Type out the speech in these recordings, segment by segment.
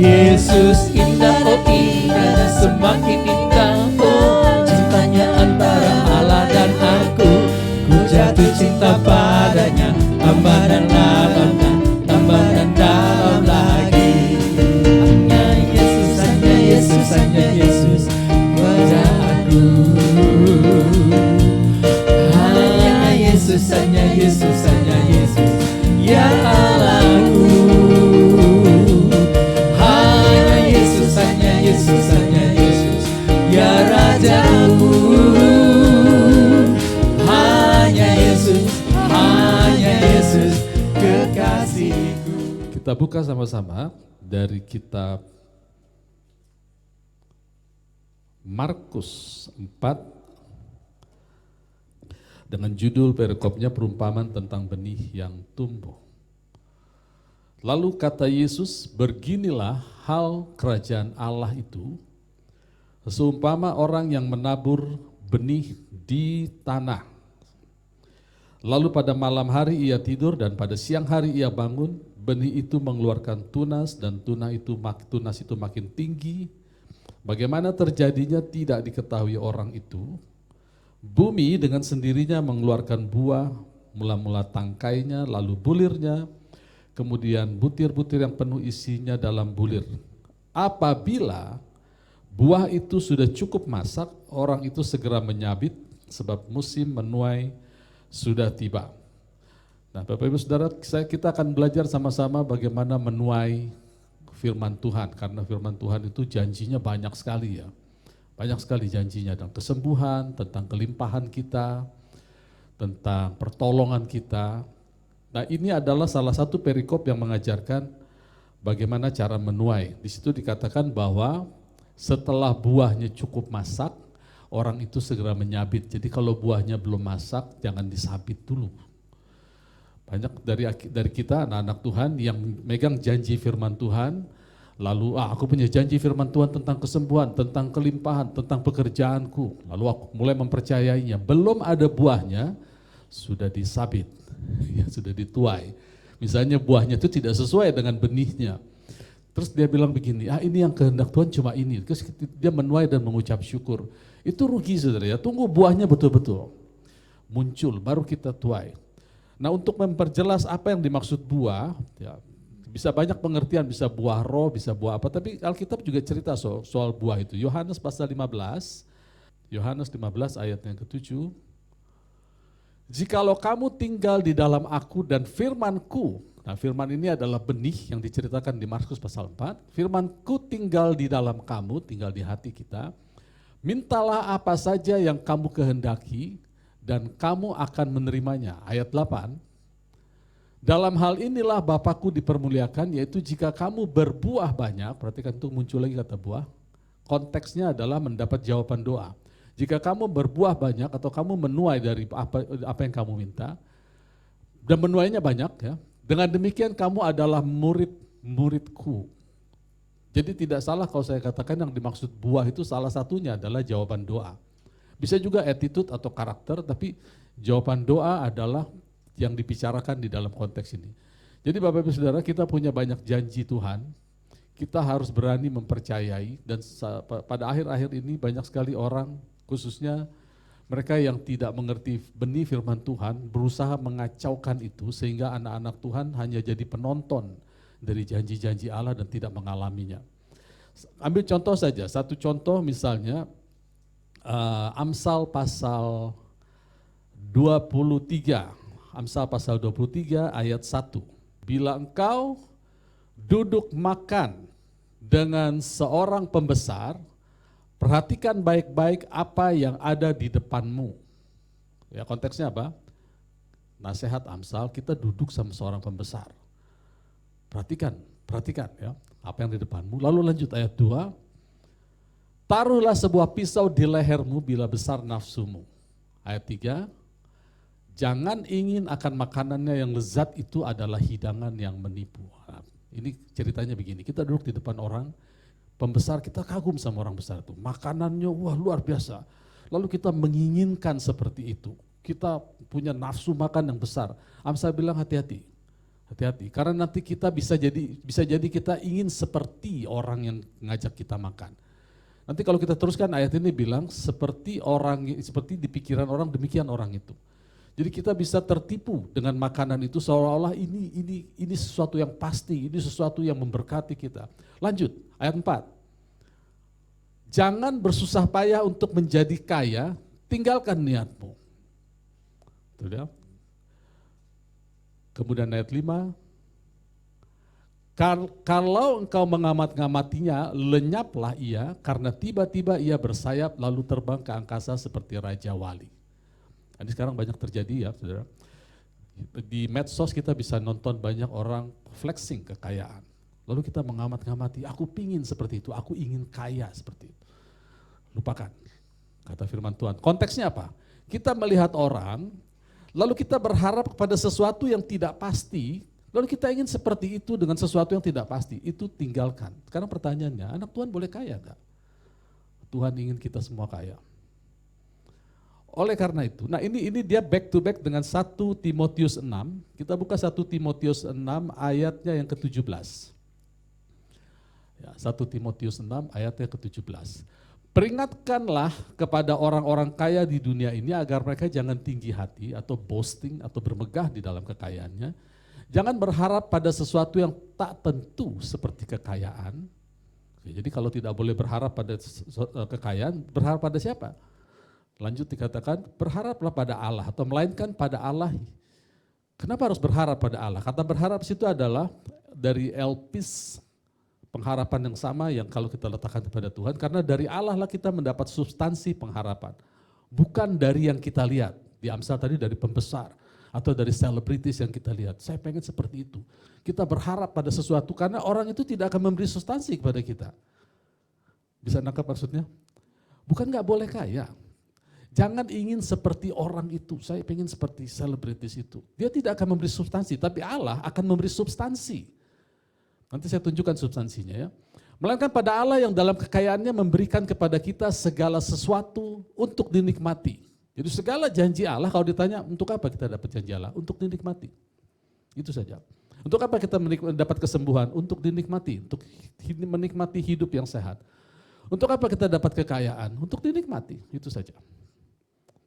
Yesus indah, oh indah, semakin indah, oh cintanya antara Allah dan aku. Ku jatuh cinta padanya, tambah dan dalam, tambah dan dalam lagi. Hanya Yesus, hanya Yesus, hanya Yesus wajahku. Hanya Yesus, hanya Yesus, hanya Yesus ya Allahku. Hanya Yesus, hanya Yesus, hanya Yesus ya Rajaku. Hanya Yesus, hanya Yesus kekasihku. Kita buka sama-sama dari kitab Markus 4 dengan judul perikopnya perumpamaan tentang benih yang tumbuh. Lalu kata Yesus, beginilah hal kerajaan Allah itu, seumpama orang yang menabur benih di tanah. Lalu pada malam hari ia tidur dan pada siang hari ia bangun, benih itu mengeluarkan tunas dan tunas itu makin tinggi. Bagaimana terjadinya tidak diketahui orang itu. Bumi dengan sendirinya mengeluarkan buah, mula-mula tangkainya, lalu bulirnya, kemudian butir-butir yang penuh isinya dalam bulir. Apabila buah itu sudah cukup masak, orang itu segera menyabit, sebab musim menuai sudah tiba. Nah, Bapak Ibu Saudara, kita akan belajar sama-sama bagaimana menuai firman Tuhan, karena firman Tuhan itu janjinya banyak sekali ya. Banyak sekali janjinya tentang kesembuhan, tentang kelimpahan kita, tentang pertolongan kita. Nah, ini adalah salah satu perikop yang mengajarkan bagaimana cara menuai. Di situ dikatakan bahwa setelah buahnya cukup masak, orang itu segera menyabit. Jadi kalau buahnya belum masak, jangan disabit dulu. Banyak dari kita anak-anak Tuhan yang megang janji firman Tuhan, lalu aku punya janji firman Tuhan tentang kesembuhan, tentang kelimpahan, tentang pekerjaanku. Lalu aku mulai mempercayainya. Belum ada buahnya, sudah disabit, ya, sudah dituai. Misalnya buahnya itu tidak sesuai dengan benihnya. Terus dia bilang begini, ini yang kehendak Tuhan cuma ini. Terus dia menuai dan mengucap syukur. Itu rugi saudara ya, tunggu buahnya betul-betul muncul, baru kita tuai. Nah, untuk memperjelas apa yang dimaksud buah, ya, bisa banyak pengertian, bisa buah roh, bisa buah apa, tapi Alkitab juga cerita soal buah itu. Yohanes pasal 15, Yohanes 15 ayat yang ke-7. Jikalau kamu tinggal di dalam aku dan firmanku, nah firman ini adalah benih yang diceritakan di Markus pasal 4, firmanku tinggal di dalam kamu, tinggal di hati kita, mintalah apa saja yang kamu kehendaki dan kamu akan menerimanya. Ayat 8, dalam hal inilah Bapakku dipermuliakan, yaitu jika kamu berbuah banyak, perhatikan itu muncul lagi kata buah, konteksnya adalah mendapat jawaban doa. Jika kamu berbuah banyak atau kamu menuai dari apa yang kamu minta, dan menuainya banyak ya, dengan demikian kamu adalah murid-muridku. Jadi tidak salah kalau saya katakan yang dimaksud buah itu salah satunya adalah jawaban doa. Bisa juga attitude atau karakter, tapi jawaban doa adalah yang dibicarakan di dalam konteks ini. Jadi Bapak Ibu Saudara, kita punya banyak janji Tuhan, kita harus berani mempercayai, dan pada akhir-akhir ini banyak sekali orang, khususnya mereka yang tidak mengerti benih firman Tuhan, berusaha mengacaukan itu sehingga anak-anak Tuhan hanya jadi penonton dari janji-janji Allah dan tidak mengalaminya. Ambil contoh saja, satu contoh misalnya Amsal pasal 23, Amsal pasal 23 ayat 1. Bila engkau duduk makan dengan seorang pembesar, perhatikan baik-baik apa yang ada di depanmu. Ya, konteksnya apa? Nasihat Amsal, kita duduk sama seorang pembesar. Perhatikan ya, apa yang di depanmu. Lalu lanjut ayat 2. Taruhlah sebuah pisau di lehermu bila besar nafsumu. Ayat 3. Jangan ingin akan makanannya yang lezat, itu adalah hidangan yang menipu. Nah, ini ceritanya begini, kita duduk di depan orang pembesar, kita kagum sama orang besar itu. Makanannya wah luar biasa. Lalu kita menginginkan seperti itu. Kita punya nafsu makan yang besar. Amsal bilang hati-hati. Hati-hati, karena nanti kita bisa jadi kita ingin seperti orang yang ngajak kita makan. Nanti kalau kita teruskan ayat ini bilang seperti di pikiran orang demikian orang itu. Jadi kita bisa tertipu dengan makanan itu seolah-olah ini sesuatu yang pasti, ini sesuatu yang memberkati kita. Lanjut, ayat 4. Jangan bersusah payah untuk menjadi kaya, tinggalkan niatmu. Tuh dia. Kemudian ayat 5, kalau engkau mengamat-ngamatinya, lenyaplah ia, karena tiba-tiba ia bersayap lalu terbang ke angkasa seperti Raja Wali. Ini sekarang banyak terjadi ya, saudara. Di medsos kita bisa nonton banyak orang flexing kekayaan. Lalu kita mengamat-ngamati, aku pingin seperti itu, aku ingin kaya seperti itu. Lupakan, kata firman Tuhan. Konteksnya apa? Kita melihat orang, lalu kita berharap kepada sesuatu yang tidak pasti, lalu kita ingin seperti itu dengan sesuatu yang tidak pasti, itu tinggalkan. Sekarang pertanyaannya, anak Tuhan boleh kaya enggak? Tuhan ingin kita semua kaya. Oleh karena itu, nah ini dia back to back dengan 1 Timotius 6, kita buka 1 Timotius 6 ayatnya yang ke-17. Ya, 1 Timotius 6 ayatnya ke-17. Peringatkanlah kepada orang-orang kaya di dunia ini agar mereka jangan tinggi hati atau boasting atau bermegah di dalam kekayaannya. Jangan berharap pada sesuatu yang tak tentu seperti kekayaan. Jadi kalau tidak boleh berharap pada kekayaan, berharap pada siapa? Lanjut dikatakan, berharaplah pada Allah atau melainkan pada Allah. Kenapa harus berharap pada Allah? Kata berharap situ adalah dari elpis, pengharapan yang sama yang kalau kita letakkan kepada Tuhan, karena dari Allah lah kita mendapat substansi pengharapan. Bukan dari yang kita lihat, di Amsal tadi dari pembesar, atau dari selebritis yang kita lihat. Saya pengen seperti itu. Kita berharap pada sesuatu karena orang itu tidak akan memberi substansi kepada kita. Bisa nangkap maksudnya? Bukan nggak boleh kaya. Jangan ingin seperti orang itu, saya pengen seperti selebritis itu. Dia tidak akan memberi substansi, tapi Allah akan memberi substansi. Nanti saya tunjukkan substansinya ya. Melainkan pada Allah yang dalam kekayaannya memberikan kepada kita segala sesuatu untuk dinikmati. Jadi segala janji Allah kalau ditanya untuk apa kita dapat janji Allah? Untuk dinikmati. Itu saja. Untuk apa kita dapat kesembuhan? Untuk dinikmati, untuk menikmati hidup yang sehat. Untuk apa kita dapat kekayaan? Untuk dinikmati, itu saja.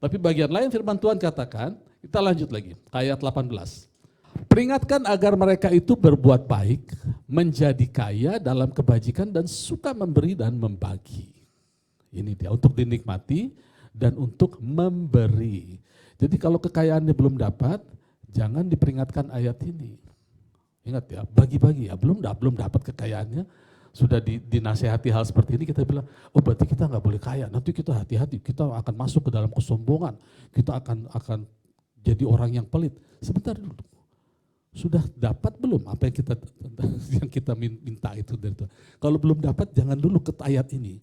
Tapi bagian lain firman Tuhan katakan, kita lanjut lagi, ayat 18. Peringatkan agar mereka itu berbuat baik, menjadi kaya dalam kebajikan dan suka memberi dan membagi. Ini dia, untuk dinikmati dan untuk memberi. Jadi kalau kekayaannya belum dapat, jangan diperingatkan ayat ini. Ingat ya, bagi-bagi ya, belum dapat kekayaannya, sudah dinasehati hal seperti ini, kita bilang, oh berarti kita nggak boleh kaya, nanti kita hati-hati, kita akan masuk ke dalam kesombongan, kita akan jadi orang yang pelit. Sebentar dulu, sudah dapat belum apa yang kita minta itu dari Tuhan? Kalau belum dapat, jangan dulu ke ayat ini.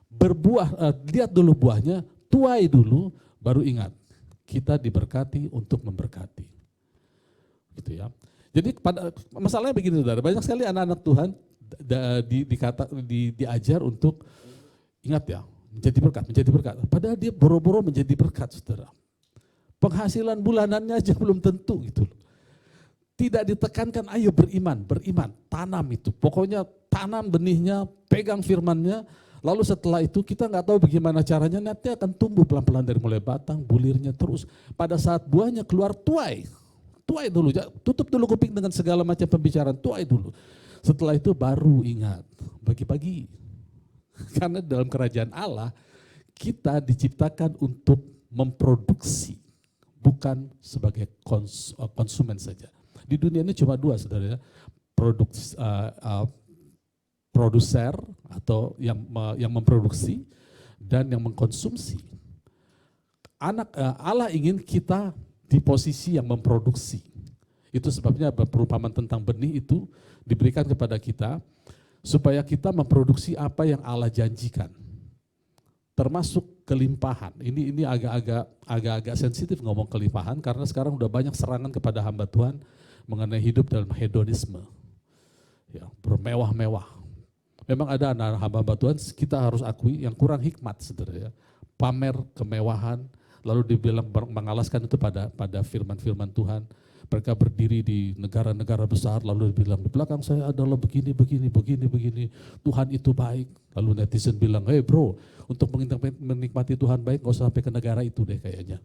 Berbuah, lihat dulu buahnya, tuai dulu, baru ingat, kita diberkati untuk memberkati. Gitu ya. Jadi masalahnya begini saudara, banyak sekali anak-anak Tuhan diajar untuk ingat ya, menjadi berkat. Padahal dia boro-boro menjadi berkat, saudara. Penghasilan bulanannya aja belum tentu gitu. Tidak ditekankan, ayo beriman, tanam itu. Pokoknya tanam benihnya, pegang firmannya, lalu setelah itu kita nggak tahu bagaimana caranya, nanti akan tumbuh pelan-pelan dari mulai batang, bulirnya terus. Pada saat buahnya keluar, tuai dulu, tutup dulu kuping dengan segala macam pembicaraan, tuai dulu. Setelah itu baru ingat, bagi-bagi. Karena dalam kerajaan Allah, kita diciptakan untuk memproduksi, bukan sebagai konsumen saja. Di dunia ini cuma dua, saudara, produser atau yang memproduksi dan yang mengkonsumsi. Allah ingin kita di posisi yang memproduksi. Itu sebabnya perumpamaan tentang benih itu diberikan kepada kita supaya kita memproduksi apa yang Allah janjikan. Termasuk kelimpahan. Ini agak sensitif ngomong kelimpahan karena sekarang udah banyak serangan kepada hamba Tuhan mengenai hidup dalam hedonisme. Ya, bermewah-mewah. Memang ada anak hamba Tuhan, kita harus akui yang kurang hikmat, saudara ya. Pamer kemewahan, lalu dibilang mengalaskan itu pada firman-firman Tuhan. Mereka berdiri di negara-negara besar lalu bilang, di belakang saya adalah begini. Tuhan itu baik. Lalu netizen bilang, hey bro, untuk menikmati Tuhan baik gak usah sampai ke negara itu deh kayaknya.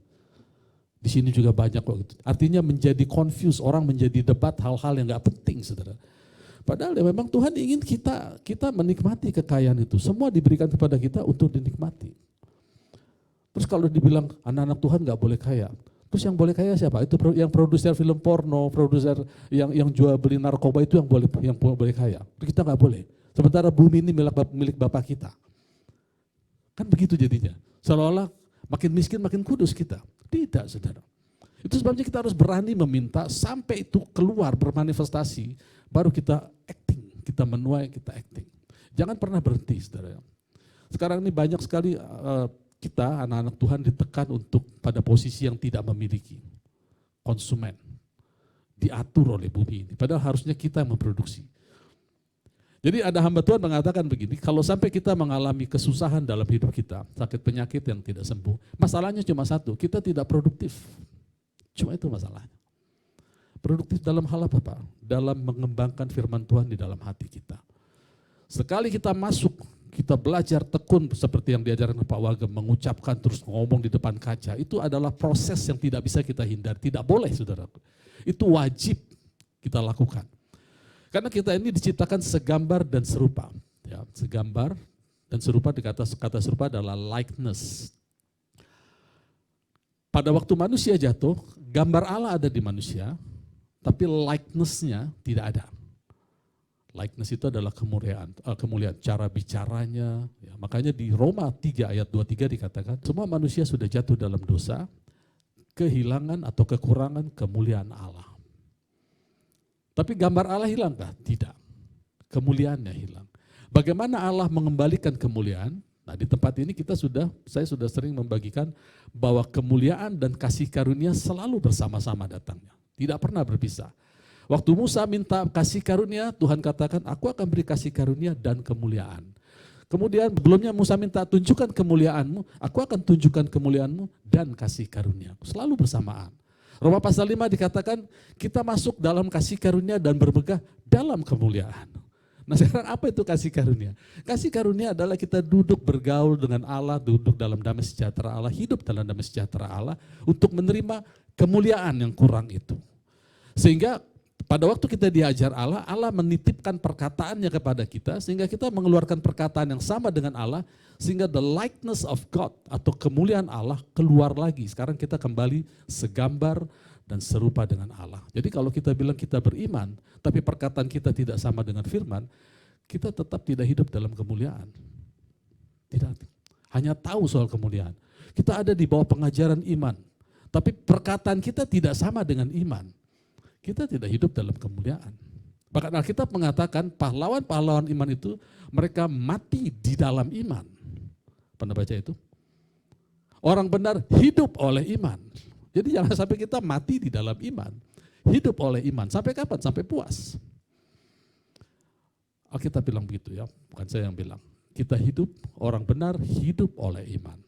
Di sini juga banyak kok gitu. Artinya menjadi confused, orang menjadi debat hal-hal yang gak penting, saudara. Padahal ya memang Tuhan ingin kita menikmati kekayaan itu. Semua diberikan kepada kita untuk dinikmati. Terus kalau dibilang anak-anak Tuhan gak boleh kaya, terus yang boleh kaya siapa? Itu yang produser film porno, produser yang jual beli narkoba itu yang boleh kaya. Kita nggak boleh. Sementara bumi ini milik Bapak kita. Kan begitu jadinya. Seolah-olah makin miskin makin kudus kita. Tidak, saudara. Itu sebabnya kita harus berani meminta sampai itu keluar bermanifestasi, baru kita acting, kita menuai, kita acting. Jangan pernah berhenti, saudara. Sekarang ini banyak sekali kita anak-anak Tuhan ditekan untuk pada posisi yang tidak memiliki, konsumen, diatur oleh bumi ini, padahal harusnya kita yang memproduksi. Jadi ada hamba Tuhan mengatakan begini, kalau sampai kita mengalami kesusahan dalam hidup kita, sakit penyakit yang tidak sembuh, masalahnya cuma satu, kita tidak produktif. Cuma itu masalahnya. Produktif dalam hal apa Pak? Dalam mengembangkan firman Tuhan di dalam hati kita. Sekali kita masuk, kita belajar tekun seperti yang diajarkan Pak Wagem, mengucapkan terus ngomong di depan kaca, itu adalah proses yang tidak bisa kita hindari, tidak boleh saudara. Itu wajib kita lakukan. Karena kita ini diciptakan segambar dan serupa. Ya, segambar dan serupa, kata serupa adalah likeness. Pada waktu manusia jatuh, gambar Allah ada di manusia, tapi likeness-nya tidak ada. Likeness itu adalah kemuliaan, cara bicaranya. Ya, makanya di Roma 3 ayat 23 dikatakan, semua manusia sudah jatuh dalam dosa, kehilangan atau kekurangan kemuliaan Allah. Tapi gambar Allah hilangkah? Tidak. Kemuliaannya hilang. Bagaimana Allah mengembalikan kemuliaan? Nah di tempat ini saya sudah sering membagikan bahwa kemuliaan dan kasih karunia selalu bersama-sama datangnya. Tidak pernah berpisah. Waktu Musa minta kasih karunia, Tuhan katakan, aku akan beri kasih karunia dan kemuliaan. Kemudian belumnya Musa minta, tunjukkan kemuliaanmu, aku akan tunjukkan kemuliaanmu dan kasih karunia. Selalu bersamaan. Roma pasal 5 dikatakan, kita masuk dalam kasih karunia dan bermegah dalam kemuliaan. Nah sekarang apa itu kasih karunia? Kasih karunia adalah kita duduk bergaul dengan Allah, duduk dalam damai sejahtera Allah, hidup dalam damai sejahtera Allah, untuk menerima kemuliaan yang kurang itu. Sehingga pada waktu kita diajar Allah, Allah menitipkan perkataannya kepada kita, sehingga kita mengeluarkan perkataan yang sama dengan Allah, sehingga the likeness of God atau kemuliaan Allah keluar lagi. Sekarang kita kembali segambar dan serupa dengan Allah. Jadi kalau kita bilang kita beriman, tapi perkataan kita tidak sama dengan firman, kita tetap tidak hidup dalam kemuliaan. Tidak, hanya tahu soal kemuliaan. Kita ada di bawah pengajaran iman, tapi perkataan kita tidak sama dengan iman. Kita tidak hidup dalam kemuliaan. Bahkan Alkitab mengatakan pahlawan-pahlawan iman itu mereka mati di dalam iman. Pernah baca itu? Orang benar hidup oleh iman. Jadi jangan sampai kita mati di dalam iman. Hidup oleh iman. Sampai kapan? Sampai puas. Alkitab bilang begitu ya, bukan saya yang bilang. Kita hidup, orang benar hidup oleh iman.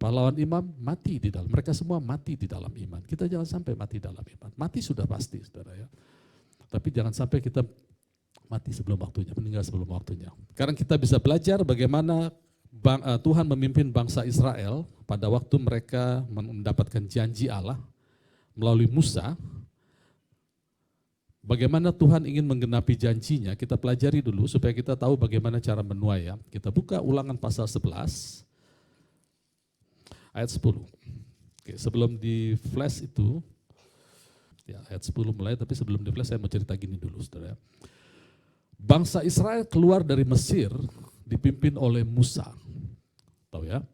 Pahlawan iman mati di dalam, mereka semua mati di dalam iman. Kita jangan sampai mati dalam iman. Mati sudah pasti, saudara ya. Tapi jangan sampai kita mati sebelum waktunya, meninggal sebelum waktunya. Sekarang kita bisa belajar bagaimana Tuhan memimpin bangsa Israel pada waktu mereka mendapatkan janji Allah melalui Musa. Bagaimana Tuhan ingin menggenapi janjinya, kita pelajari dulu supaya kita tahu bagaimana cara menuai ya. Kita buka Ulangan pasal 11. Ayat 10. Oke, sebelum di flash itu, ya ayat 10 mulai, tapi sebelum di flash saya mau cerita gini dulu saudara. Bangsa Israel keluar dari Mesir dipimpin oleh Musa, tahu ya.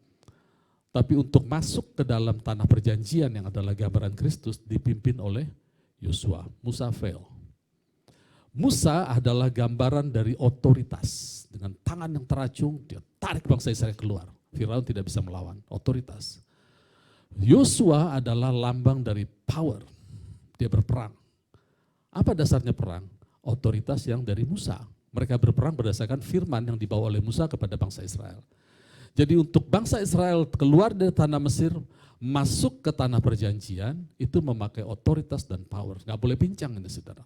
Tapi untuk masuk ke dalam tanah perjanjian yang adalah gambaran Kristus dipimpin oleh Yosua. Musa fail. Musa adalah gambaran dari otoritas. Dengan tangan yang teracung, dia tarik bangsa Israel keluar. Firaun tidak bisa melawan, otoritas. Yosua adalah lambang dari power. Dia berperang. Apa dasarnya perang? Otoritas yang dari Musa. Mereka berperang berdasarkan firman yang dibawa oleh Musa kepada bangsa Israel. Jadi untuk bangsa Israel keluar dari tanah Mesir, masuk ke tanah perjanjian itu memakai otoritas dan power. Nggak boleh pincang ini saudara.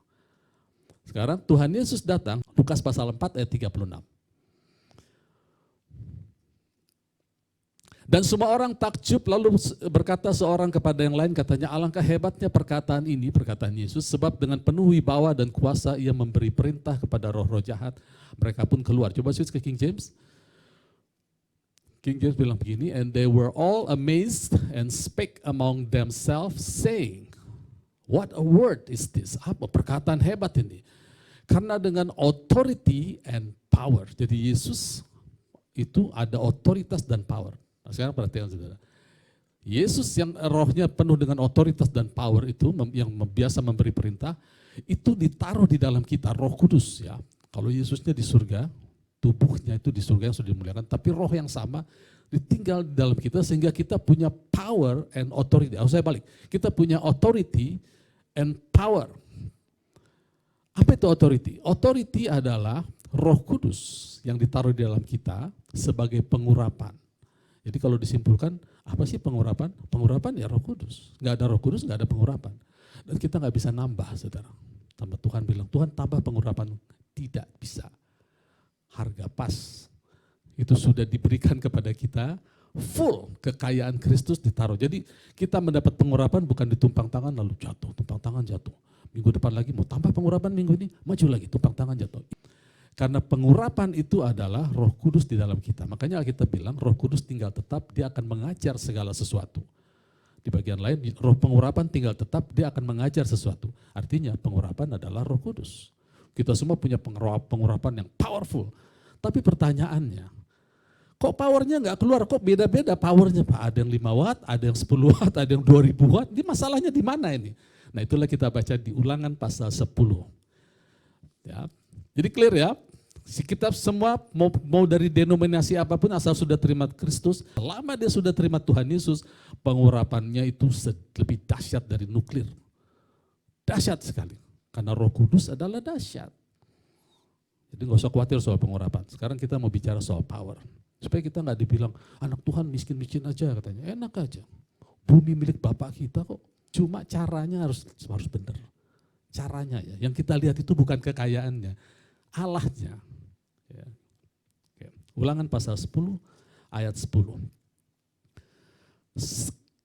Sekarang Tuhan Yesus datang, Lukas pasal 4 ayat 36. Dan semua orang takjub, lalu berkata seorang kepada yang lain, katanya, alangkah hebatnya perkataan ini, perkataan Yesus, sebab dengan penuh wibawa dan kuasa ia memberi perintah kepada roh-roh jahat, mereka pun keluar. Coba switch ke King James. King James bilang begini, and they were all amazed and spake among themselves, saying, what a word is this? Apa perkataan hebat ini? Karena dengan authority and power. Jadi Yesus itu ada otoritas dan power. Nah, sekarang perhatikan saudara. Yesus yang rohnya penuh dengan otoritas dan power itu, yang biasa memberi perintah, itu ditaruh di dalam kita, Roh Kudus ya. Kalau Yesusnya di surga, tubuhnya itu di surga yang sudah dimuliakan, tapi roh yang sama ditinggal di dalam kita sehingga kita punya power and authority. Saya balik, kita punya authority and power. Apa itu authority? Authority adalah Roh Kudus yang ditaruh di dalam kita sebagai pengurapan. Jadi kalau disimpulkan, apa sih pengurapan? Pengurapan ya Roh Kudus. Nggak ada Roh Kudus, nggak ada pengurapan. Dan kita nggak bisa nambah, saudara. Tambah Tuhan bilang, Tuhan tambah pengurapan. Tidak bisa. Harga pas. Itu sudah diberikan kepada kita, full kekayaan Kristus ditaruh. Jadi kita mendapat pengurapan bukan ditumpang tangan lalu jatuh, tumpang tangan jatuh. Minggu depan lagi mau tambah pengurapan, minggu ini maju lagi, tumpang tangan jatuh. Karena pengurapan itu adalah Roh Kudus di dalam kita. Makanya kita bilang Roh Kudus tinggal tetap, dia akan mengajar segala sesuatu. Di bagian lain, roh pengurapan tinggal tetap, dia akan mengajar sesuatu. Artinya pengurapan adalah Roh Kudus. Kita semua punya pengurapan yang powerful. Tapi pertanyaannya, kok powernya nggak keluar, kok beda-beda powernya Pak? Ada yang 5 watt, ada yang 10 watt, ada yang 2000 watt. Ini masalahnya di mana ini? Nah itulah kita baca di Ulangan pasal 10. Ya. Jadi clear ya, kita semua mau dari denominasi apapun asal sudah terima Kristus, selama dia sudah terima Tuhan Yesus, pengurapannya itu lebih dahsyat dari nuklir. Dahsyat sekali, karena Roh Kudus adalah dahsyat. Jadi nggak usah khawatir soal pengurapan, sekarang kita mau bicara soal power. Supaya kita nggak dibilang, anak Tuhan miskin-miskin aja katanya, enak aja. Bumi milik Bapak kita kok, cuma caranya harus benar. Caranya ya, yang kita lihat itu bukan kekayaannya, Allahnya. Ya. Oke. Ulangan pasal 10 ayat 10.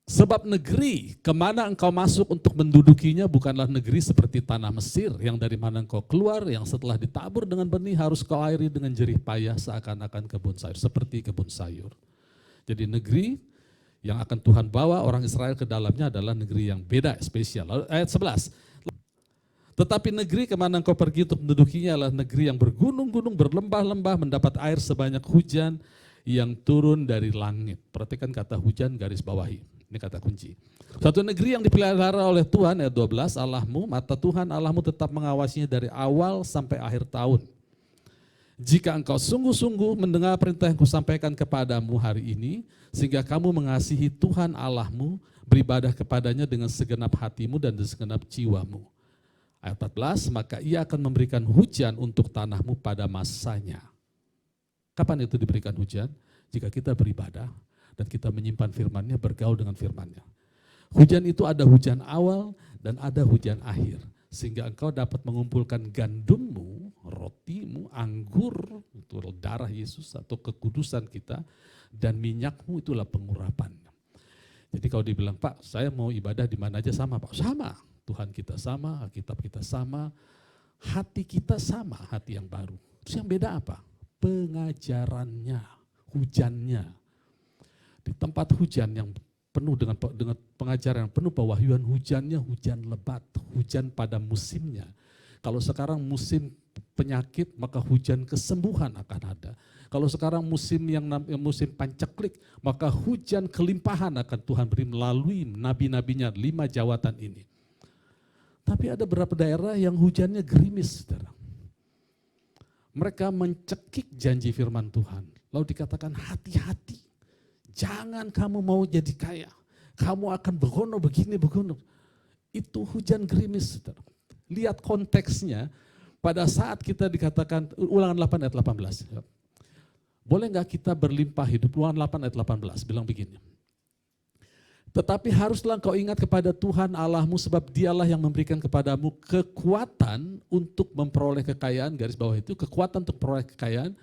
Sebab negeri kemana engkau masuk untuk mendudukinya bukanlah negeri seperti tanah Mesir yang dari mana engkau keluar, yang setelah ditabur dengan benih harus kau airi dengan jerih payah seakan-akan kebun sayur, seperti kebun sayur. Jadi negeri yang akan Tuhan bawa orang Israel ke dalamnya adalah negeri yang beda, spesial. Lalu ayat 11. Tetapi negeri kemana engkau pergi untuk mendudukinya adalah negeri yang bergunung-gunung, berlembah-lembah, mendapat air sebanyak hujan yang turun dari langit. Perhatikan kata hujan garis bawahi, ini kata kunci. Suatu negeri yang dipelihara oleh Tuhan, ayat 12, Allahmu, mata Tuhan Allahmu tetap mengawasinya dari awal sampai akhir tahun. Jika engkau sungguh-sungguh mendengar perintah yang kusampaikan kepadamu hari ini, sehingga kamu mengasihi Tuhan Allahmu, beribadah kepadanya dengan segenap hatimu dan dengan segenap jiwamu. Ayat 14, maka ia akan memberikan hujan untuk tanahmu pada masanya. Kapan itu diberikan hujan? Jika kita beribadah dan kita menyimpan firman-Nya, bergaul dengan firman-Nya. Hujan itu ada hujan awal dan ada hujan akhir. Sehingga engkau dapat mengumpulkan gandummu, rotimu, anggur, itu darah Yesus atau kekudusan kita, dan minyakmu itulah pengurapan. Jadi kalau dibilang, Pak saya mau ibadah di mana aja sama Pak, sama. Tuhan kita sama, Alkitab kita sama, hati kita sama, hati yang baru. Terus yang beda apa? Pengajarannya, hujannya. Di tempat hujan yang penuh dengan pengajaran yang penuh pewahyuan, hujannya hujan lebat, hujan pada musimnya. Kalau sekarang musim penyakit, maka hujan kesembuhan akan ada. Kalau sekarang musim musim pancaklik, maka hujan kelimpahan akan Tuhan beri melalui nabi-nabinya 5 jawatan ini. Tapi ada beberapa daerah yang hujannya gerimis, saudara. Mereka mencekik janji firman Tuhan. Lalu dikatakan hati-hati, jangan kamu mau jadi kaya. Kamu akan begono begini, begono. Itu hujan gerimis, saudara. Lihat konteksnya, pada saat kita dikatakan, Ulangan 8 ayat 18. Boleh nggak kita berlimpah hidup? Ulangan 8 ayat 18 bilang begini. Tetapi haruslah engkau ingat kepada Tuhan Allahmu sebab dialah yang memberikan kepadamu kekuatan untuk memperoleh kekayaan, garis bawah itu, kekuatan untuk memperoleh kekayaan,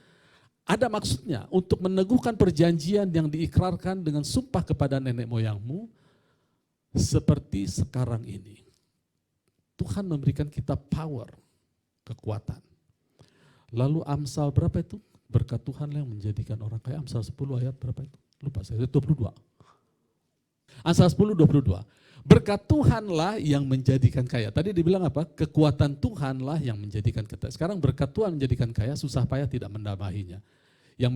ada maksudnya untuk meneguhkan perjanjian yang diikrarkan dengan sumpah kepada nenek moyangmu seperti sekarang ini. Tuhan memberikan kita power, kekuatan. Lalu Amsal berapa itu? Berkat Tuhan yang menjadikan orang kaya. Amsal 10 ayat berapa itu? Lupa saya, 22. Amsal 10, 22. Berkat Tuhanlah yang menjadikan kaya. Tadi dibilang apa? Kekuatan Tuhanlah yang menjadikan kita. Sekarang berkat Tuhan menjadikan kaya, susah payah tidak menambahinya. Yang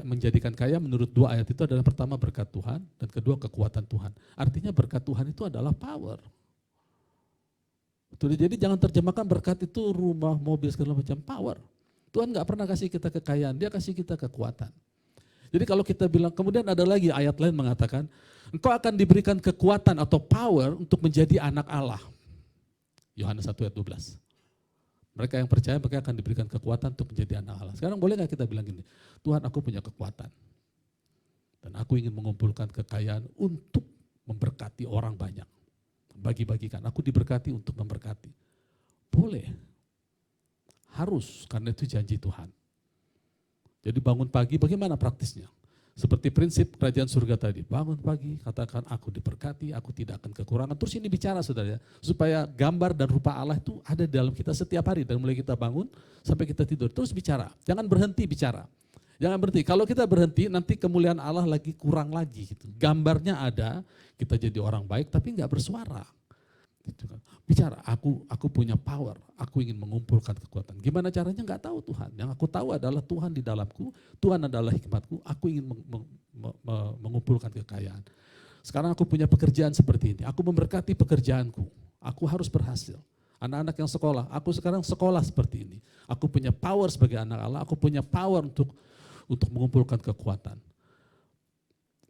menjadikan kaya menurut 2 ayat itu adalah pertama berkat Tuhan dan kedua kekuatan Tuhan. Artinya berkat Tuhan itu adalah power. Betul, jadi jangan terjemahkan berkat itu rumah, mobil, segala macam, power. Tuhan nggak pernah kasih kita kekayaan, dia kasih kita kekuatan. Jadi kalau kita bilang, kemudian ada lagi ayat lain mengatakan, engkau akan diberikan kekuatan atau power untuk menjadi anak Allah. Yohanes 1 ayat 12. Mereka yang percaya mereka akan diberikan kekuatan untuk menjadi anak Allah. Sekarang boleh nggak kita bilang gini, Tuhan aku punya kekuatan. Dan aku ingin mengumpulkan kekayaan untuk memberkati orang banyak. Bagi-bagikan, aku diberkati untuk memberkati. Boleh. Harus, karena itu janji Tuhan. Jadi bangun pagi, bagaimana praktisnya? Seperti prinsip kerajaan surga tadi, bangun pagi, katakan aku diberkati, aku tidak akan kekurangan. Terus ini bicara saudara ya, supaya gambar dan rupa Allah itu ada di dalam kita setiap hari. Dan mulai kita bangun sampai kita tidur, terus bicara. Jangan berhenti bicara. Jangan berhenti, kalau kita berhenti nanti kemuliaan Allah lagi kurang lagi. Gitu. Gambarnya ada, kita jadi orang baik tapi nggak bersuara. Gitu kan. Bicara, aku punya power, aku ingin mengumpulkan kekuatan. Gimana caranya nggak tahu Tuhan. Yang aku tahu adalah Tuhan di dalamku, Tuhan adalah hikmatku, aku ingin mengumpulkan kekayaan. Sekarang aku punya pekerjaan seperti ini, aku memberkati pekerjaanku, aku harus berhasil. Anak-anak yang sekolah, aku sekarang sekolah seperti ini. Aku punya power sebagai anak Allah, aku punya power untuk mengumpulkan kekuatan.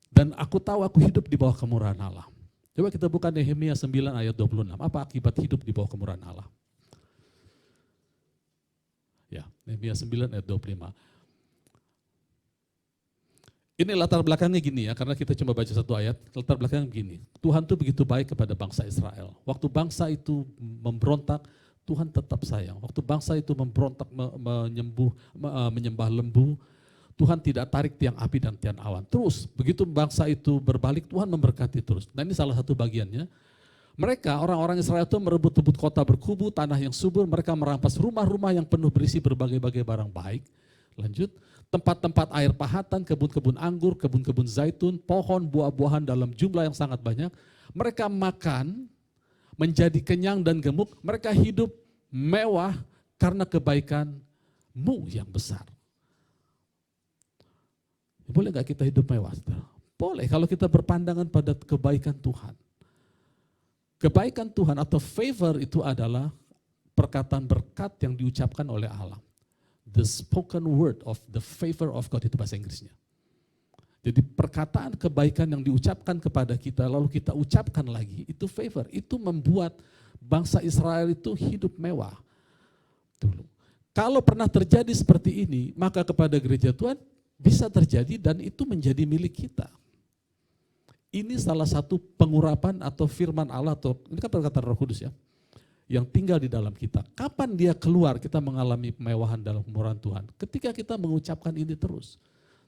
Dan aku tahu aku hidup di bawah kemurahan Allah. Coba kita buka Nehemia 9 ayat 26. Apa akibat hidup di bawah kemurahan Allah? Ya, Nehemia 9 ayat 25. Ini latar belakangnya gini ya, karena kita cuma baca satu ayat, latar belakangnya begini. Tuhan tuh begitu baik kepada bangsa Israel. Waktu bangsa itu memberontak, Tuhan tetap sayang. Waktu bangsa itu memberontak, menyembah lembu, Tuhan tidak tarik tiang api dan tiang awan. Terus begitu bangsa itu berbalik, Tuhan memberkati terus. Nah ini salah satu bagiannya. Mereka, orang-orang Israel itu merebut-rebut kota berkubu, tanah yang subur. Mereka merampas rumah-rumah yang penuh berisi berbagai-bagai barang baik. Lanjut, tempat-tempat air pahatan, kebun-kebun anggur, kebun-kebun zaitun, pohon buah-buahan dalam jumlah yang sangat banyak. Mereka makan, menjadi kenyang dan gemuk. Mereka hidup mewah karena kebaikan-Mu yang besar. Boleh nggak kita hidup mewah? Boleh kalau kita berpandangan pada kebaikan Tuhan. Kebaikan Tuhan atau favor itu adalah perkataan berkat yang diucapkan oleh Allah. The spoken word of the favor of God, itu bahasa Inggrisnya. Jadi perkataan kebaikan yang diucapkan kepada kita lalu kita ucapkan lagi, itu favor. Itu membuat bangsa Israel itu hidup mewah. Dulu. Kalau pernah terjadi seperti ini, maka kepada gereja Tuhan bisa terjadi dan itu menjadi milik kita. Ini salah satu pengurapan atau firman Allah, atau ini kan perkataan Roh Kudus ya, yang tinggal di dalam kita. Kapan dia keluar kita mengalami kemewahan dalam kemurahan Tuhan? Ketika kita mengucapkan ini terus.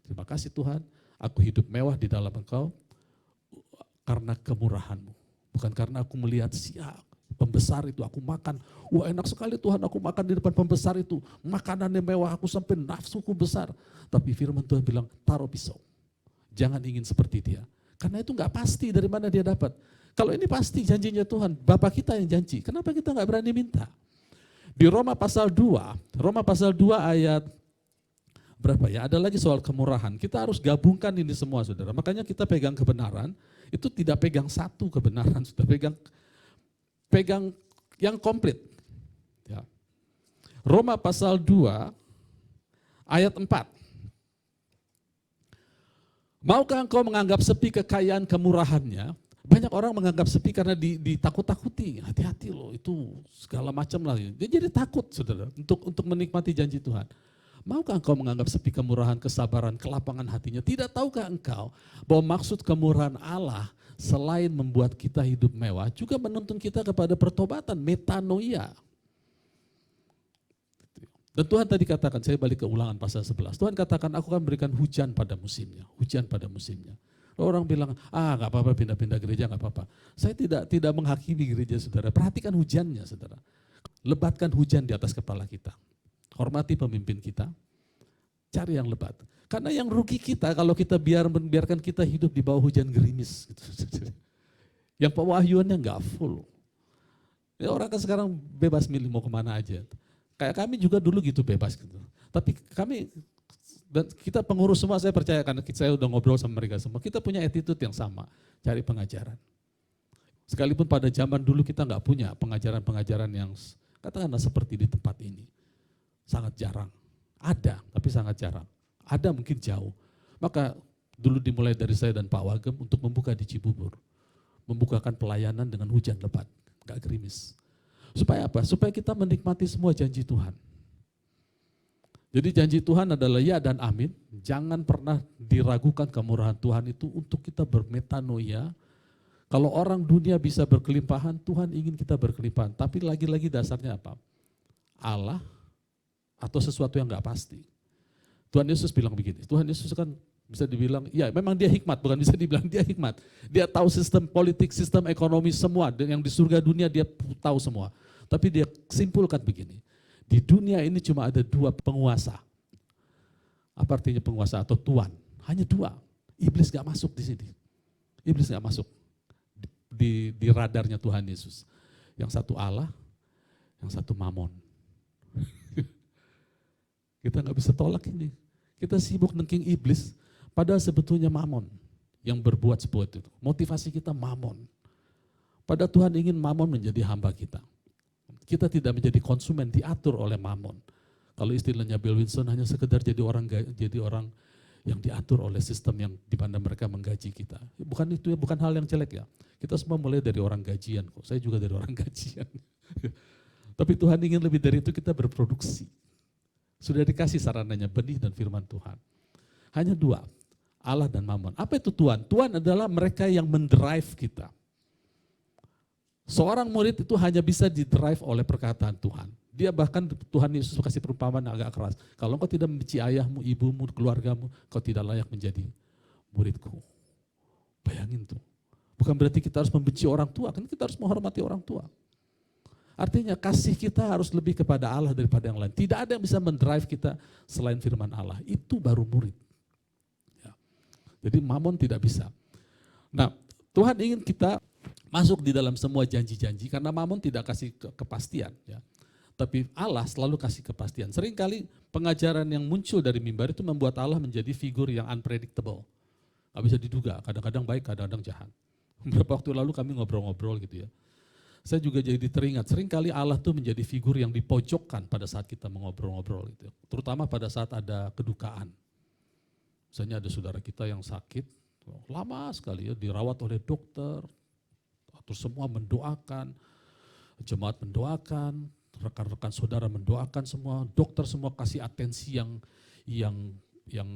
Terima kasih Tuhan, aku hidup mewah di dalam Engkau karena kemurahan-Mu. Bukan karena aku melihat siap pembesar itu aku makan, wah enak sekali Tuhan aku makan di depan pembesar itu, makanannya mewah aku sampai nafsuku besar. Tapi firman Tuhan bilang taruh pisau, jangan ingin seperti dia. Karena itu gak pasti dari mana dia dapat. Kalau ini pasti janjinya Tuhan, Bapa kita yang janji, kenapa kita gak berani minta? Di Roma pasal 2 ayat berapa ya, ada lagi soal kemurahan. Kita harus gabungkan ini semua saudara, makanya kita pegang kebenaran, itu tidak pegang satu kebenaran, sudah pegang yang komplit. Ya. Roma pasal 2 ayat 4. Maukah engkau menganggap sepi kekayaan kemurahannya? Banyak orang menganggap sepi karena ditakut-takuti. Hati-hati loh, itu segala macam lah. Dia jadi takut saudara untuk menikmati janji Tuhan. Maukah engkau menganggap sepi kemurahan, kesabaran, kelapangan hatinya? Tidak tahukah engkau bahwa maksud kemurahan Allah selain membuat kita hidup mewah, juga menuntun kita kepada pertobatan, metanoia. Dan Tuhan tadi katakan, saya balik ke Ulangan pasal 11, Tuhan katakan aku akan berikan hujan pada musimnya, hujan pada musimnya. Orang bilang, gak apa-apa pindah-pindah gereja, gak apa-apa. Saya tidak menghakimi gereja saudara, perhatikan hujannya saudara. Lebatkan hujan di atas kepala kita. Hormati pemimpin kita, cari yang lebat. Karena yang rugi kita kalau kita biarkan kita hidup di bawah hujan gerimis. Gitu. Yang pewahyuannya nggak full. Ya, orang kan sekarang bebas milih mau kemana aja. Kayak kami juga dulu gitu bebas gitu. Tapi kami dan kita pengurus semua, saya percaya karena saya udah ngobrol sama mereka semua, kita punya attitude yang sama, cari pengajaran. Sekalipun pada zaman dulu kita nggak punya pengajaran-pengajaran yang katakanlah seperti di tempat ini. Sangat jarang. Ada, tapi sangat jarang. Ada mungkin jauh. Maka dulu dimulai dari saya dan Pak Wagem untuk membuka di Cibubur. Membukakan pelayanan dengan hujan lebat, gak gerimis. Supaya apa? Supaya kita menikmati semua janji Tuhan. Jadi janji Tuhan adalah ya dan amin. Jangan pernah diragukan kemurahan Tuhan itu untuk kita bermetanoia. Kalau orang dunia bisa berkelimpahan, Tuhan ingin kita berkelimpahan. Tapi lagi-lagi dasarnya apa? Allah atau sesuatu yang gak pasti. Tuhan Yesus bilang begini, Tuhan Yesus kan bisa dibilang, ya memang dia hikmat, bukan bisa dibilang dia hikmat. Dia tahu sistem politik, sistem ekonomi semua, yang di surga dunia dia tahu semua. Tapi dia simpulkan begini, di dunia ini cuma ada 2 penguasa. Apa artinya penguasa atau tuan? Hanya 2, iblis gak masuk di sini. Iblis gak masuk di radarnya Tuhan Yesus. Yang satu Allah, yang satu Mamon. Kita nggak bisa tolak ini. Kita sibuk nengking iblis, padahal sebetulnya Mamon yang berbuat sebuah itu. Motivasi kita Mamon. Padahal Tuhan ingin Mamon menjadi hamba kita. Kita tidak menjadi konsumen, diatur oleh Mamon. Kalau istilahnya Bill Winston hanya sekedar jadi orang yang diatur oleh sistem yang di mana mereka menggaji kita. Bukan itu ya, bukan hal yang jelek ya. Kita semua mulai dari orang gajian kok. Saya juga dari orang gajian. Tapi Tuhan ingin lebih dari itu, kita berproduksi. Sudah dikasih sarananya, benih dan firman Tuhan. Hanya 2, Allah dan Mamon. Apa itu Tuhan? Tuhan adalah mereka yang mendrive kita. Seorang murid itu hanya bisa didrive oleh perkataan Tuhan. Dia bahkan Tuhan Yesus kasih perumpamaan agak keras. Kalau engkau tidak membenci ayahmu, ibumu, keluargamu, kau tidak layak menjadi muridku. Bayangin tuh. Bukan berarti kita harus membenci orang tua, kan kita harus menghormati orang tua. Artinya kasih kita harus lebih kepada Allah daripada yang lain. Tidak ada yang bisa mendrive kita selain firman Allah. Itu baru murid. Ya. Jadi Mamon tidak bisa. Nah, Tuhan ingin kita masuk di dalam semua janji-janji karena Mamon tidak kasih kepastian. Ya. Tapi Allah selalu kasih kepastian. Seringkali pengajaran yang muncul dari mimbar itu membuat Allah menjadi figur yang unpredictable. Gak bisa diduga, kadang-kadang baik, kadang-kadang jahat. Beberapa waktu lalu kami ngobrol-ngobrol gitu ya. Saya juga jadi teringat, seringkali Allah tuh menjadi figur yang dipojokkan pada saat kita mengobrol-ngobrol gitu. Terutama pada saat ada kedukaan. Misalnya ada saudara kita yang sakit, lama sekali ya, dirawat oleh dokter, terus semua mendoakan, jemaat mendoakan, rekan-rekan saudara mendoakan semua, dokter semua kasih atensi yang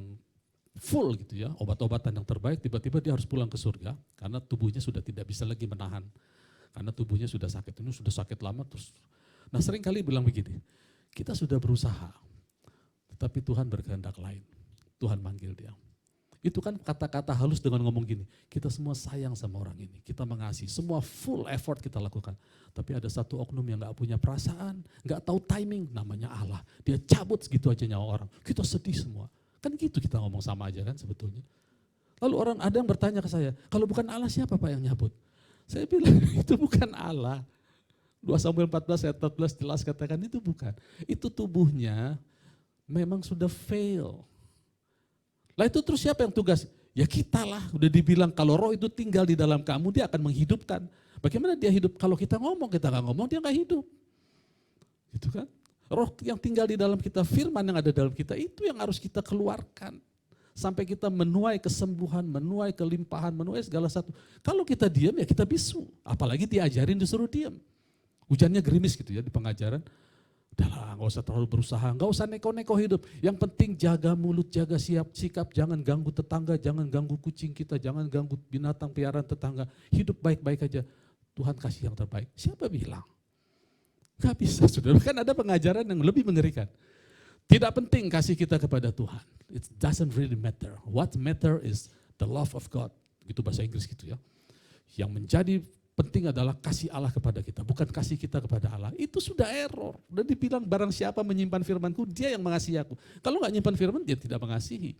full gitu ya, obat-obatan yang terbaik, tiba-tiba dia harus pulang ke surga karena tubuhnya sudah tidak bisa lagi menahan. Karena tubuhnya sudah sakit, ini sudah sakit lama terus. Nah sering kali bilang begini, kita sudah berusaha, tetapi Tuhan berkehendak lain. Tuhan manggil dia. Itu kan kata-kata halus dengan ngomong gini, kita semua sayang sama orang ini, kita mengasihi, semua full effort kita lakukan. Tapi ada satu oknum yang gak punya perasaan, gak tahu timing, namanya Allah. Dia cabut segitu aja nyawa orang, kita sedih semua. Kan gitu kita ngomong sama aja kan sebetulnya. Lalu orang ada yang bertanya ke saya, kalau bukan Allah siapa Pak yang nyabut? Saya bilang itu bukan Allah. 2 Samuel 14 ayat 14 jelas katakan itu bukan. Itu tubuhnya memang sudah fail. Lah itu terus siapa yang tugas? Ya kita lah, udah dibilang kalau roh itu tinggal di dalam kamu dia akan menghidupkan. Bagaimana dia hidup? Kalau kita nggak ngomong dia nggak hidup. Gitu kan? Roh yang tinggal di dalam kita, firman yang ada dalam kita itu yang harus kita keluarkan. Sampai kita menuai kesembuhan, menuai kelimpahan, menuai segala satu. Kalau kita diam ya kita bisu. Apalagi diajarin disuruh diam. Hujannya gerimis gitu ya di pengajaran. Udahlah, nggak usah terlalu berusaha, nggak usah neko-neko hidup. Yang penting jaga mulut, jaga sikap, jangan ganggu tetangga, jangan ganggu kucing kita, jangan ganggu binatang piaraan tetangga. Hidup baik-baik aja. Tuhan kasih yang terbaik. Siapa bilang? Nggak bisa, saudara. Kan ada pengajaran yang lebih mengerikan. Tidak penting kasih kita kepada Tuhan. It doesn't really matter. What matter is the love of God. Gitu bahasa Inggris gitu ya. Yang menjadi penting adalah kasih Allah kepada kita, bukan kasih kita kepada Allah. Itu sudah error. Udah dibilang barang siapa menyimpan firman-Ku, dia yang mengasihi aku. Kalau nggak nyimpan firman, dia tidak mengasihi.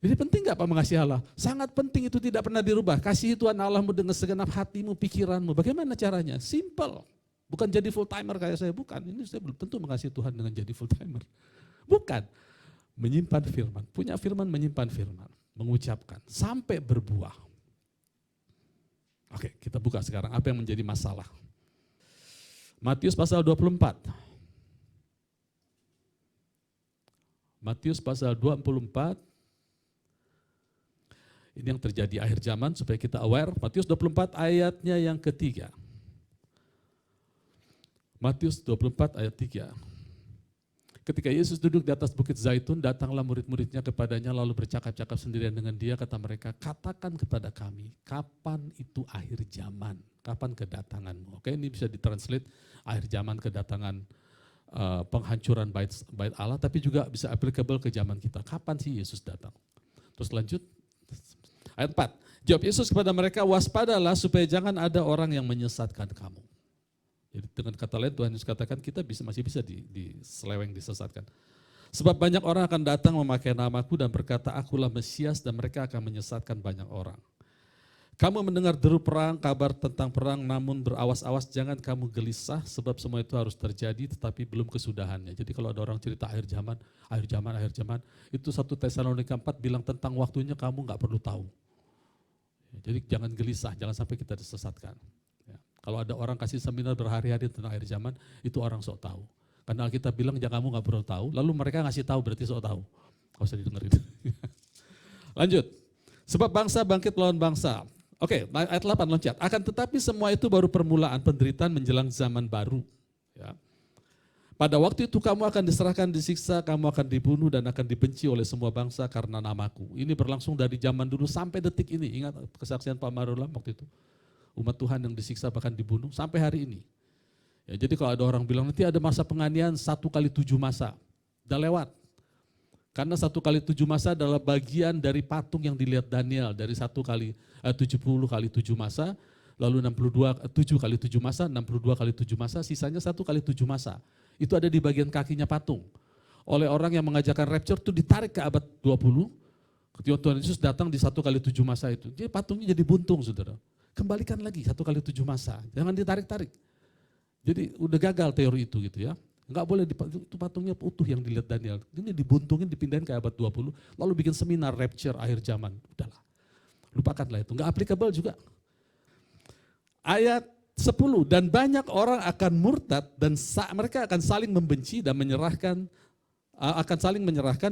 Jadi penting nggak Pak mengasihi Allah? Sangat penting, itu tidak pernah dirubah. Kasihi Tuhan Allahmu dengan segenap hatimu, pikiranmu. Bagaimana caranya? Simple. Bukan jadi full timer kayak saya, bukan. Ini saya belum tentu mengasihi Tuhan dengan jadi full timer. Bukan. Menyimpan firman. Punya firman, menyimpan firman. Mengucapkan. Sampai berbuah. Oke, kita buka sekarang apa yang menjadi masalah. Matius pasal 24. Matius pasal 24. Ini yang terjadi akhir zaman supaya kita aware. Matius 24 ayatnya yang ketiga. Matius 24 ayat 3. Ketika Yesus duduk di atas bukit Zaitun, datanglah murid-muridnya kepadanya lalu bercakap-cakap sendirian dengan dia, kata mereka, katakan kepada kami, kapan itu akhir zaman? Kapan kedatanganmu? Oke, ini bisa ditranslate akhir zaman, kedatangan penghancuran bait Allah, tapi juga bisa applicable ke zaman kita. Kapan sih Yesus datang? Terus lanjut, ayat 4. Jawab Yesus kepada mereka, waspadalah supaya jangan ada orang yang menyesatkan kamu. Jadi dengan kata lain Tuhan Yesus katakan kita masih bisa diseleweng, disesatkan. Sebab banyak orang akan datang memakai namaku dan berkata akulah Mesias dan mereka akan menyesatkan banyak orang. Kamu mendengar deru perang, kabar tentang perang, namun berawas-awas jangan kamu gelisah sebab semua itu harus terjadi tetapi belum kesudahannya. Jadi kalau ada orang cerita akhir zaman, itu 1 Tesalonika 4 bilang tentang waktunya kamu nggak perlu tahu. Jadi jangan gelisah, jangan sampai kita disesatkan. Kalau ada orang kasih seminar berhari-hari tentang akhir zaman, itu orang sok tahu. Karena Alkitab bilang jangan kamu nggak perlu tahu, lalu mereka ngasih tahu berarti sok tahu. Nggak usah didengerin. Lanjut. Sebab bangsa bangkit lawan bangsa. Oke, ayat 8 loncat. Akan tetapi semua itu baru permulaan penderitaan menjelang zaman baru. Ya. Pada waktu itu kamu akan diserahkan, disiksa, kamu akan dibunuh dan akan dibenci oleh semua bangsa karena namaku. Ini berlangsung dari zaman dulu sampai detik ini. Ingat kesaksian Pak Marulam waktu itu. Umat Tuhan yang disiksa bahkan dibunuh sampai hari ini. Ya, jadi kalau ada orang bilang nanti ada masa penganiayaan 1 kali 7 masa. Udah lewat. Karena 1 kali 7 masa adalah bagian dari patung yang dilihat Daniel. Dari 70 kali 7 masa, lalu 7 kali 7 masa, 62 kali 7 masa, sisanya 1 kali 7 masa. Itu ada di bagian kakinya patung. Oleh orang yang mengajarkan rapture itu ditarik ke abad 20. Ketika Tuhan Yesus datang di 1 kali 7 masa itu. Jadi patungnya jadi buntung, saudara. Kembalikan lagi 1 kali 7 masa, jangan ditarik-tarik. Jadi udah gagal teori itu gitu ya. Enggak boleh, itu patungnya utuh yang dilihat Daniel. Ini dibuntungin, dipindahin ke abad 20, lalu bikin seminar rapture akhir zaman. Udahlah, lupakanlah itu, enggak applicable juga. Ayat 10, dan banyak orang akan murtad dan mereka akan saling membenci dan menyerahkan,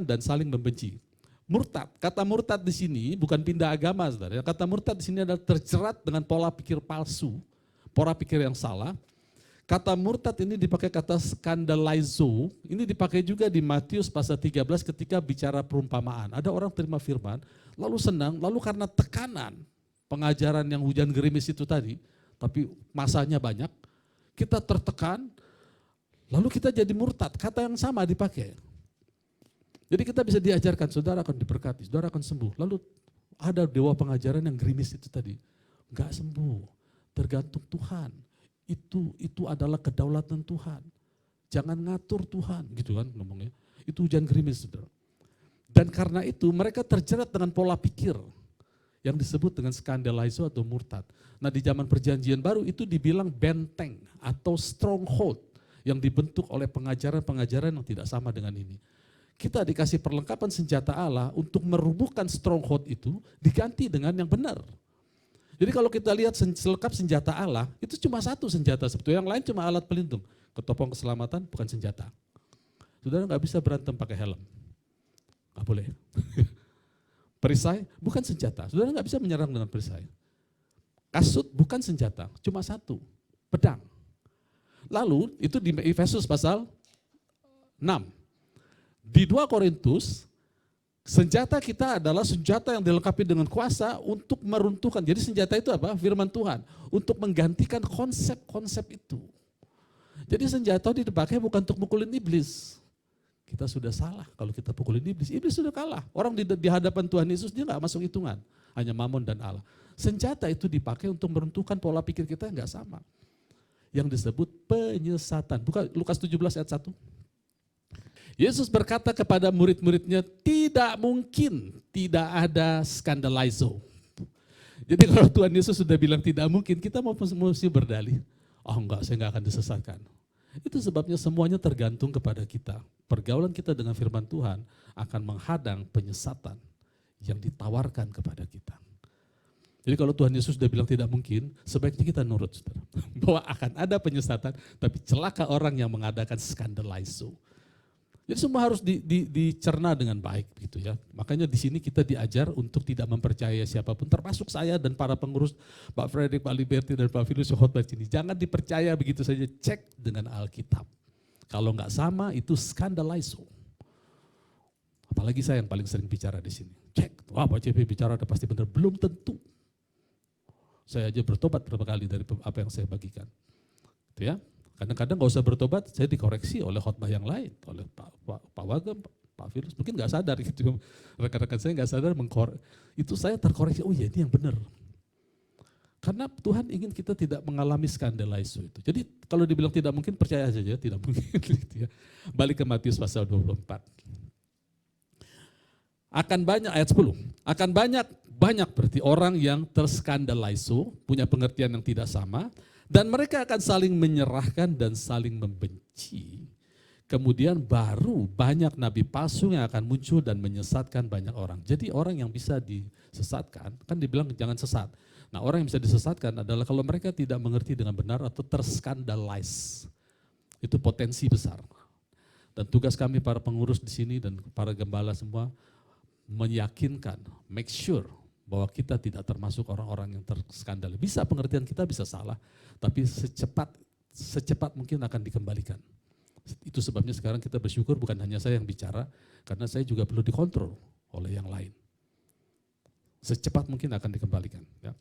dan saling membenci. Murtad, kata murtad di sini bukan pindah agama, saudara. Kata murtad di sini adalah terjerat dengan pola pikir palsu, pola pikir yang salah. Kata murtad ini dipakai kata skandalizo, ini dipakai juga di Matius pasal 13 ketika bicara perumpamaan. Ada orang terima firman, lalu senang, lalu karena tekanan pengajaran yang hujan gerimis itu tadi, tapi masanya banyak, kita tertekan, lalu kita jadi murtad. Kata yang sama dipakai. Jadi kita bisa diajarkan, saudara akan diberkati, saudara akan sembuh. Lalu ada dewa pengajaran yang gerimis itu tadi. Enggak sembuh, tergantung Tuhan. Itu adalah kedaulatan Tuhan. Jangan ngatur Tuhan, gitu kan ngomongnya. Itu hujan gerimis, saudara. Dan karena itu mereka terjerat dengan pola pikir yang disebut dengan skandalizo atau murtad. Nah di zaman perjanjian baru itu dibilang benteng atau stronghold yang dibentuk oleh pengajaran-pengajaran yang tidak sama dengan ini. Kita dikasih perlengkapan senjata Allah untuk merubuhkan stronghold itu diganti dengan yang benar. Jadi kalau kita lihat selengkap senjata Allah, itu cuma satu senjata sebetulnya, yang lain cuma alat pelindung. Ketopong keselamatan bukan senjata. Saudara nggak bisa berantem pakai helm. Nggak boleh. Perisai bukan senjata, saudara nggak bisa menyerang dengan perisai. Kasut bukan senjata, cuma satu, pedang. Lalu itu di Efesus pasal 6. Di 2 Korintus, senjata kita adalah senjata yang dilengkapi dengan kuasa untuk meruntuhkan. Jadi senjata itu apa? Firman Tuhan. Untuk menggantikan konsep-konsep itu. Jadi senjata dipakai bukan untuk mukulin iblis. Kita sudah salah kalau kita pukulin iblis. Iblis sudah kalah. Orang di hadapan Tuhan Yesus dia nggak masuk hitungan. Hanya Mammon dan Allah. Senjata itu dipakai untuk meruntuhkan pola pikir kita yang nggak sama. Yang disebut penyesatan. Buka Lukas 17 ayat 1. Yesus berkata kepada murid-muridnya, tidak mungkin tidak ada skandalizo. Jadi kalau Tuhan Yesus sudah bilang tidak mungkin, kita mesti berdalih. Oh enggak, saya enggak akan disesatkan. Itu sebabnya semuanya tergantung kepada kita. Pergaulan kita dengan firman Tuhan akan menghadang penyesatan yang ditawarkan kepada kita. Jadi kalau Tuhan Yesus sudah bilang tidak mungkin, sebaiknya kita nurut, saudara. Bahwa akan ada penyesatan, tapi celaka orang yang mengadakan skandalizo. Jadi semua harus dicerna dengan baik gitu ya. Makanya di sini kita diajar untuk tidak mempercayai siapapun, termasuk saya dan para pengurus Pak Fredrik, Pak Liberty dan Pak Firus khotbah sini. Jangan dipercaya begitu saja, cek dengan Alkitab. Kalau nggak sama itu skandalizo. Apalagi saya yang paling sering bicara di sini. Cek, wah Pak CP bicara udah pasti benar. Belum tentu. Saya aja bertobat berapa kali dari apa yang saya bagikan. Gitu ya. Kadang-kadang nggak usah bertobat, saya dikoreksi oleh khotbah yang lain, oleh Pak Wagem, Pak Firus, mungkin nggak sadar gitu, rekan-rekan saya nggak sadar itu saya terkoreksi, oh iya ini yang benar. Karena Tuhan ingin kita tidak mengalami skandalizo itu. Jadi kalau dibilang tidak mungkin, percaya saja tidak mungkin. Gitu ya. Balik ke Matius pasal 24. Akan banyak, ayat 10, akan banyak berarti orang yang terskandalizo, punya pengertian yang tidak sama, dan mereka akan saling menyerahkan dan saling membenci. Kemudian baru banyak nabi palsu yang akan muncul dan menyesatkan banyak orang. Jadi orang yang bisa disesatkan, kan dibilang jangan sesat. Nah orang yang bisa disesatkan adalah kalau mereka tidak mengerti dengan benar atau terskandalize. Itu potensi besar. Dan tugas kami para pengurus di sini dan para gembala semua meyakinkan, make sure bahwa kita tidak termasuk orang-orang yang terskandal. Bisa pengertian kita bisa salah, tapi secepat mungkin akan dikembalikan. Itu sebabnya sekarang kita bersyukur bukan hanya saya yang bicara, karena saya juga perlu dikontrol oleh yang lain. Secepat mungkin akan dikembalikan. Ya.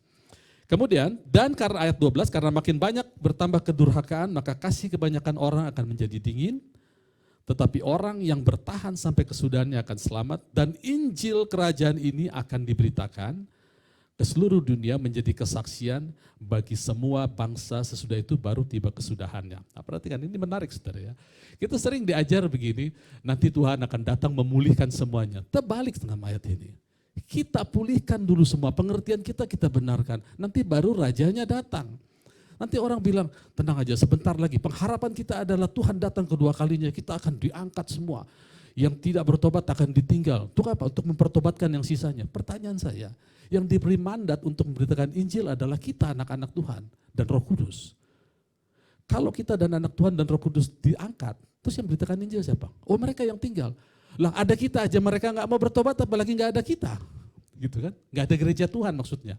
Kemudian, dan karena ayat 12, karena makin banyak bertambah kedurhakaan, maka kasih kebanyakan orang akan menjadi dingin, tetapi orang yang bertahan sampai kesudahannya akan selamat, dan Injil kerajaan ini akan diberitakan ke seluruh dunia menjadi kesaksian bagi semua bangsa, sesudah itu baru tiba kesudahannya. Nah, perhatikan ini menarik saudara ya. Kita sering diajar begini, nanti Tuhan akan datang memulihkan semuanya. Terbalik dengan ayat ini. Kita pulihkan dulu semua, pengertian kita benarkan, nanti baru rajanya datang. Nanti orang bilang, tenang aja sebentar lagi, pengharapan kita adalah Tuhan datang kedua kalinya, kita akan diangkat semua. Yang tidak bertobat akan ditinggal. Untuk apa? Untuk mempertobatkan yang sisanya. Pertanyaan saya, yang diberi mandat untuk memberitakan Injil adalah kita anak-anak Tuhan dan Roh Kudus. Kalau kita dan anak Tuhan dan Roh Kudus diangkat, terus yang memberitakan Injil siapa? Oh mereka yang tinggal. Lah ada kita aja mereka nggak mau bertobat, apalagi nggak ada kita. Gitu kan? Nggak ada gereja Tuhan maksudnya.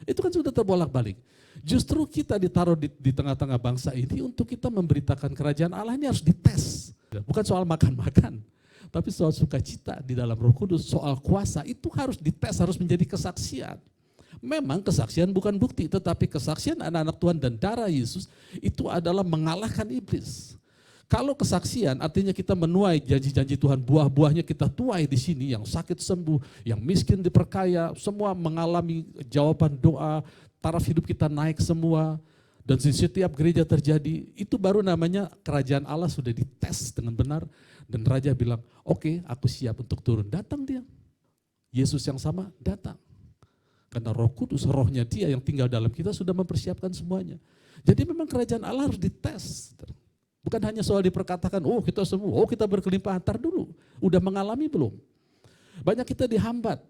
Itu kan sudah terbolak-balik. Justru kita ditaruh di tengah-tengah bangsa ini untuk kita memberitakan kerajaan Allah ini harus dites. Bukan soal makan-makan, tapi soal sukacita di dalam Roh Kudus, soal kuasa itu harus dites, harus menjadi kesaksian. Memang kesaksian bukan bukti, tetapi kesaksian anak-anak Tuhan dan darah Yesus itu adalah mengalahkan iblis. Kalau kesaksian artinya kita menuai janji-janji Tuhan, buah-buahnya kita tuai di sini, yang sakit sembuh, yang miskin diperkaya, semua mengalami jawaban doa, taraf hidup kita naik semua, dan di setiap gereja terjadi, itu baru namanya kerajaan Allah sudah dites dengan benar, dan Raja bilang, oke, aku siap untuk turun. Datang dia, Yesus yang sama datang. Karena Roh Kudus, rohnya dia yang tinggal dalam kita sudah mempersiapkan semuanya. Jadi memang kerajaan Allah harus dites. Bukan hanya soal diperkatakan, oh kita sembuh, oh kita berkelimpahan, tar dulu. Udah mengalami belum? Banyak kita dihambat,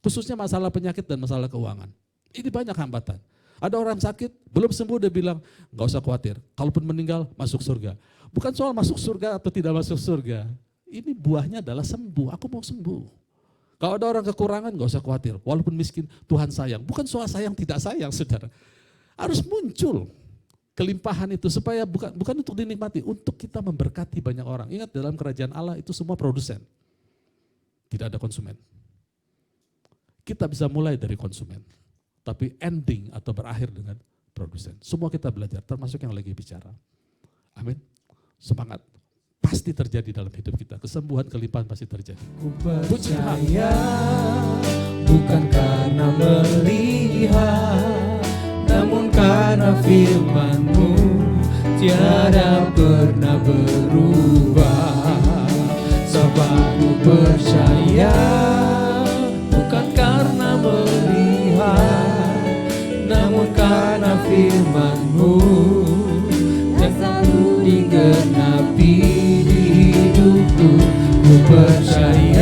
khususnya masalah penyakit dan masalah keuangan. Ini banyak hambatan. Ada orang sakit, belum sembuh udah bilang, gak usah khawatir, kalaupun meninggal masuk surga. Bukan soal masuk surga atau tidak masuk surga. Ini buahnya adalah sembuh, aku mau sembuh. Kalau ada orang kekurangan gak usah khawatir, walaupun miskin Tuhan sayang. Bukan soal sayang tidak sayang saudara. Harus muncul kelimpahan itu supaya bukan untuk dinikmati, untuk kita memberkati banyak orang. Ingat, dalam kerajaan Allah itu semua produsen, tidak ada konsumen. Kita bisa mulai dari konsumen, tapi ending atau berakhir dengan produsen. Semua kita belajar, termasuk yang lagi bicara. Amin. Semangat. Pasti terjadi dalam hidup kita. Kesembuhan, kelimpahan pasti terjadi. Ku percaya bukan karena melihat, namun karena firman-Mu tiada pernah berubah. Sebab ku percaya bukan karena melihat, namun karena firman-Mu yang selalu digenapi di hidupku. Ku percaya